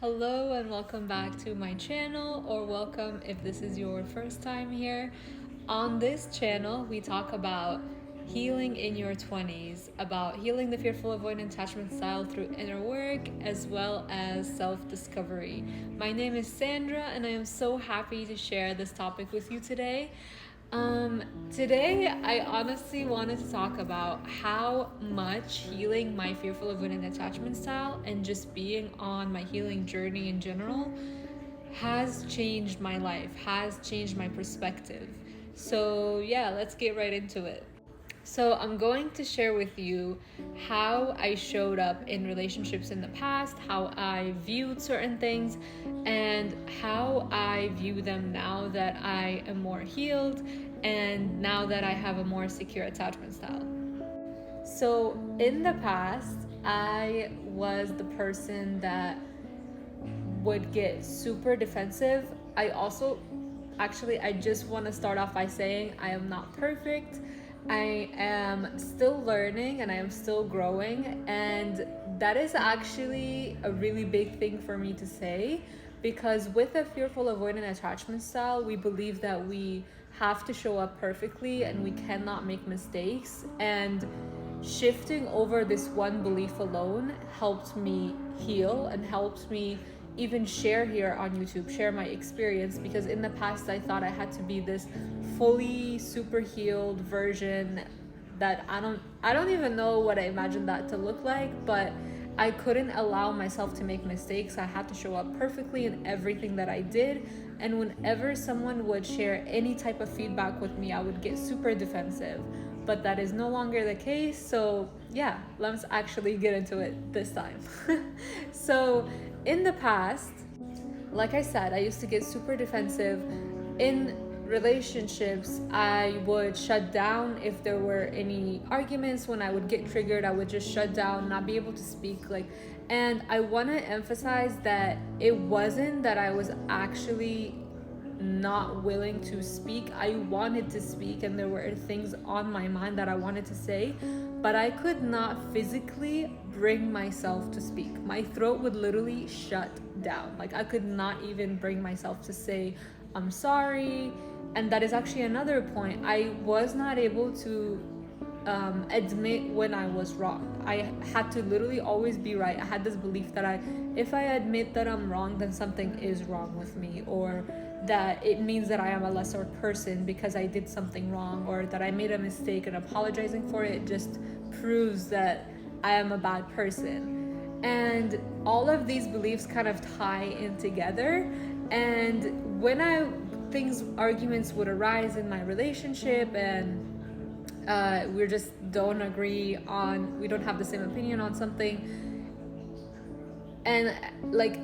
Hello and welcome back to my channel, or welcome if this is your first time here. On this channel, we talk about healing in your 20s, about healing the fearful avoidant attachment style through inner work as well as self-discovery. My name is Sandra and I am so happy to share this topic with you today. Today, I honestly wanted to talk about how much healing my fearful avoidant attachment style and just being on my healing journey in general has changed my life, has changed my perspective. So, yeah, let's get right into it. So, I'm going to share with you how I showed up in relationships in the past, how I viewed certain things, and how I view them now that I am more healed and now that I have a more secure attachment style. So, in the past, I was the person that would get super defensive. I just want to start off by saying I am not perfect. I am still learning and I am still growing, and that is actually a really big thing for me to say, because with a fearful avoidant attachment style, we believe that we have to show up perfectly and we cannot make mistakes. And shifting over this one belief alone helped me heal and helped me even share here on YouTube, share my experience, because in the past I thought I had to be this fully super healed version that I don't even know what I imagined that to look like, but I couldn't allow myself to make mistakes. I had to show up perfectly in everything that I did. And whenever someone would share any type of feedback with me, I would get super defensive. But that is no longer the case. So, yeah, let's actually get into it this time. So, in the past, like I said, I used to get super defensive in relationships. I would shut down if there were any arguments. When I would get triggered, I would just shut down, not be able to speak. And I want to emphasize that it wasn't that I was actually not willing to speak. I wanted to speak and there were things on my mind that I wanted to say, but I could not physically bring myself to speak. My throat would literally shut down. I could not even bring myself to say I'm sorry. And that is actually another point. I was not able to admit when I was wrong. I had to literally always be right. I had this belief that if I admit that I'm wrong, then something is wrong with me, or that it means that I am a lesser person because I did something wrong, or that I made a mistake and apologizing for it just proves that I am a bad person. And all of these beliefs kind of tie in together. And when arguments would arise in my relationship, and we just don't agree on, we don't have the same opinion on something, and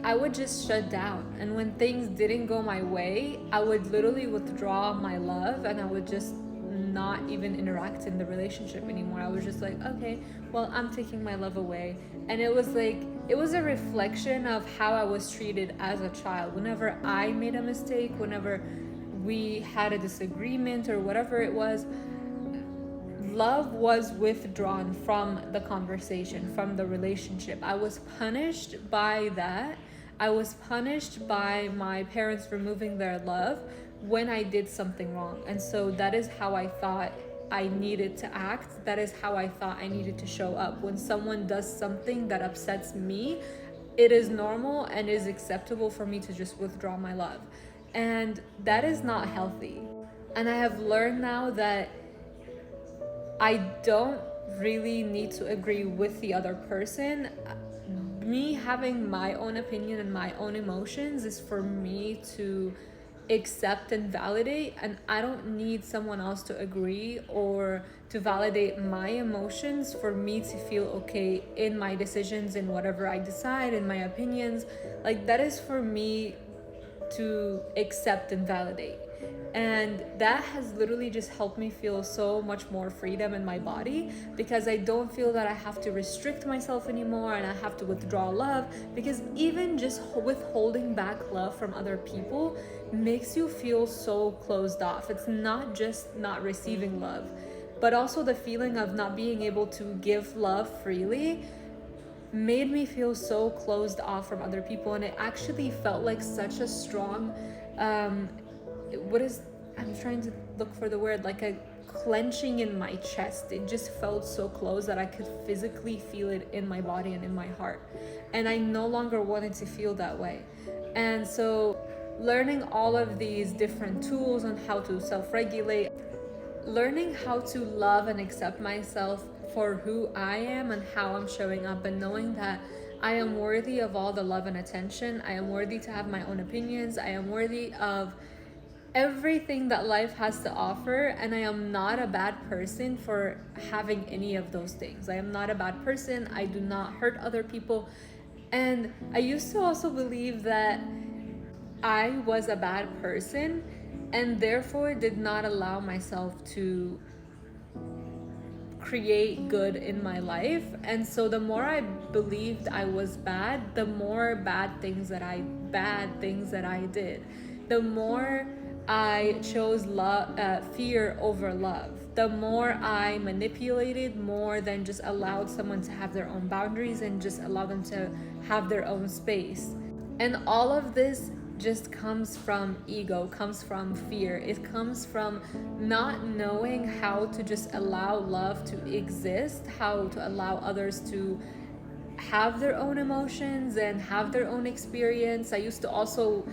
I would just shut down. And when things didn't go my way, I would literally withdraw my love and I would just not even interact in the relationship anymore. I was just like, okay, well, I'm taking my love away. And it was a reflection of how I was treated as a child. Whenever I made a mistake, whenever we had a disagreement or whatever it was, love was withdrawn from the conversation, from the relationship. I was punished by that. I was punished by my parents removing their love when I did something wrong. And so that is how I thought I needed to act. That is how I thought I needed to show up. When someone does something that upsets me, it is normal and is acceptable for me to just withdraw my love. And that is not healthy. And I have learned now that I don't really need to agree with the other person. Me having my own opinion and my own emotions is for me to accept and validate, and I don't need someone else to agree or to validate my emotions for me to feel okay in my decisions, in whatever I decide, in my opinions. That is for me to accept and validate. And that has literally just helped me feel so much more freedom in my body, because I don't feel that I have to restrict myself anymore and I have to withdraw love, because even just withholding back love from other people makes you feel so closed off. It's not just not receiving love, but also the feeling of not being able to give love freely made me feel so closed off from other people. And it actually felt like such a strong, what is, I'm trying to look for the word, like a clenching in my chest. It just felt so close that I could physically feel it in my body and in my heart. And I no longer wanted to feel that way. And so learning all of these different tools on how to self-regulate, learning how to love and accept myself for who I am and how I'm showing up, and knowing that I am worthy of all the love and attention. I am worthy to have my own opinions. I am worthy of everything that life has to offer, and I am not a bad person for having any of those things. I am not a bad person. I do not hurt other people. And I used to also believe that I was a bad person and therefore did not allow myself to create good in my life. And so the more I believed I was bad, the more bad things that I did. The more I chose fear over love. The more I manipulated more than just allowed someone to have their own boundaries and just allow them to have their own space. And all of this just comes from ego, comes from fear. It comes from not knowing how to just allow love to exist, how to allow others to have their own emotions and have their own experience. I used to also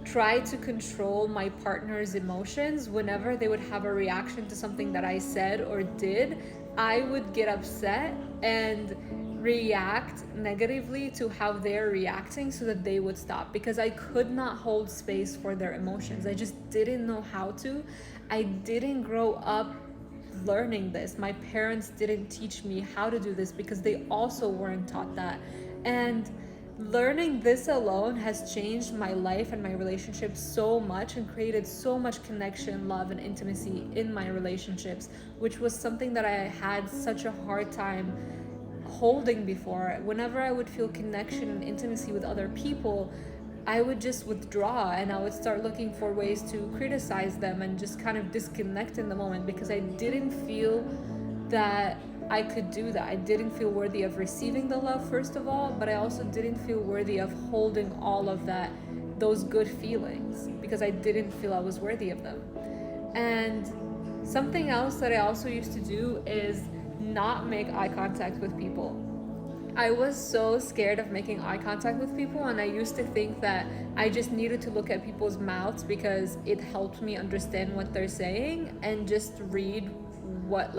try to control my partner's emotions. Whenever they would have a reaction to something that I said or did, I would get upset and react negatively to how they're reacting so that they would stop, because I could not hold space for their emotions. I just didn't know how to. I didn't grow up learning this. My parents didn't teach me how to do this because they also weren't taught that. And learning this alone has changed my life and my relationships so much and created so much connection, love, and intimacy in my relationships, which was something that I had such a hard time holding before. Whenever I would feel connection and intimacy with other people, I would just withdraw and I would start looking for ways to criticize them and just kind of disconnect in the moment, because I didn't feel that I could do that. I didn't feel worthy of receiving the love, first of all, but I also didn't feel worthy of holding all of those good feelings, because I didn't feel I was worthy of them. And something else that I also used to do is not make eye contact with people. I was so scared of making eye contact with people, and I used to think that I just needed to look at people's mouths because it helped me understand what they're saying and just read what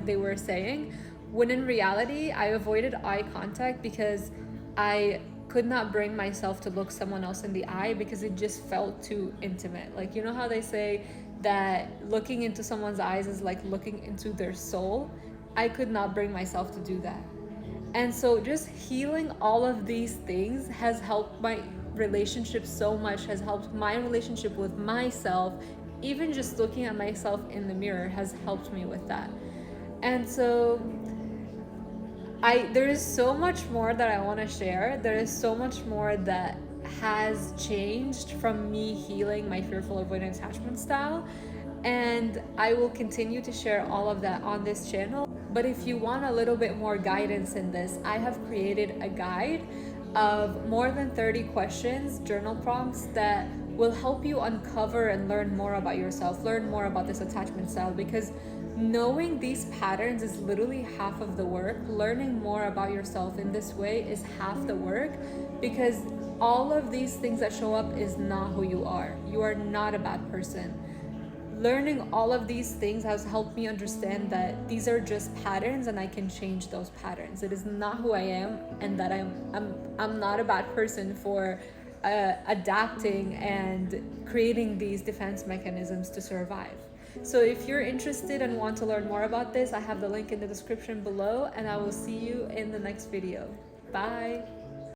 they were saying, when in reality I avoided eye contact because I could not bring myself to look someone else in the eye because it just felt too intimate. Like, you know how they say that looking into someone's eyes is like looking into their soul? I could not bring myself to do that. And so just healing all of these things has helped my relationship so much, has helped my relationship with myself. Even just looking at myself in the mirror has helped me with that. And so there is so much more that I want to share. There is so much more that has changed from me healing my fearful avoidant attachment style. And I will continue to share all of that on this channel. But if you want a little bit more guidance in this, I have created a guide of more than 30 questions, journal prompts that will help you uncover and learn more about yourself, learn more about this attachment style, because knowing these patterns is literally half of the work. Learning more about yourself in this way is half the work, because all of these things that show up is not who you are. You are not a bad person. Learning all of these things has helped me understand that these are just patterns and I can change those patterns. It is not who I am, and that I'm not a bad person for adapting and creating these defense mechanisms to survive. So if you're interested and want to learn more about this, I have the link in the description below, and I will see you in the next video. Bye.